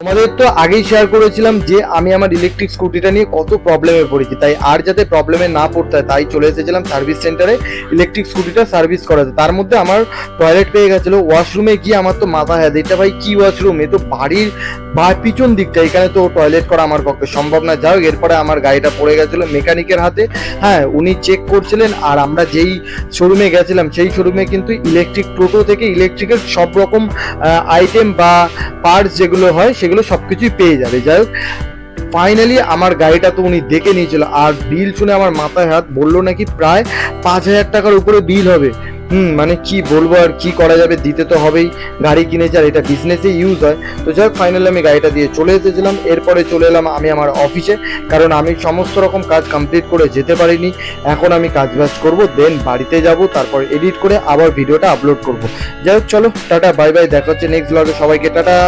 তোমাদের তো আগেই শেয়ার করেছিলাম যে আমি আমার ইলেকট্রিক স্কুটিটা নিয়ে কত প্রবলেমে পড়েছি, তাই আর যাতে প্রবলেমে না পড়তে হয় তাই চলে এসেছিলাম সার্ভিস সেন্টারে ইলেকট্রিক স্কুটিটা সার্ভিস করাতে। তার মধ্যে আমার টয়লেট পেয়ে গেছিলো, ওয়াশরুমে গিয়ে আমার তো মাথা হ্যাঁ, এটা ভাই কি ওয়াশরুম, এ তো বাড়ির বা পিছন দিকটা, এখানে তো টয়লেট করা আমার পক্ষে সম্ভব না। যাই হোক, এরপরে আমার গাড়িটা পড়ে গেছিলো মেকানিকের হাতে। হ্যাঁ, উনি চেক করছিলেন, আর আমরা যেই শোরুমে গেছিলাম সেই শোরুমে কিন্তু ইলেকট্রিক টোটো থেকে ইলেকট্রিকের সব রকম আইটেম বা পার্টস যেগুলো হয় সেগুলো সব কিছুই পেয়ে যাবে। যাই হোক, ফাইনালি আমার গাড়িটা তো উনি দেখে নিয়েছিল, আর বিল শুনে আমার মাথায় হাত, বললো নাকি প্রায় 5,000 টাকার উপরে বিল হবে। মানে কি বলবো, আর কি করা যাবে, দিতে তো হবেই, গাড়ি কিনেছি আর এটা বিজনেসে ইউজ হয়। তো যাই হোক, ফাইনালি আমি গাড়িটা দিয়ে চলে এসেছিলাম। এরপরে চলে এলাম আমি আমার অফিসে, কারণ আমি সমস্ত রকম কাজ কমপ্লিট করে যেতে পারিনি। এখন আমি কাজ বাজ করবো, দেন বাড়িতে যাব, তারপর এডিট করে আবার ভিডিওটা আপলোড করব। যাই হোক, চলো টাটা বাই বাই, দেখা হচ্ছে নেক্সট ব্লগে। সবাইকে টাটা।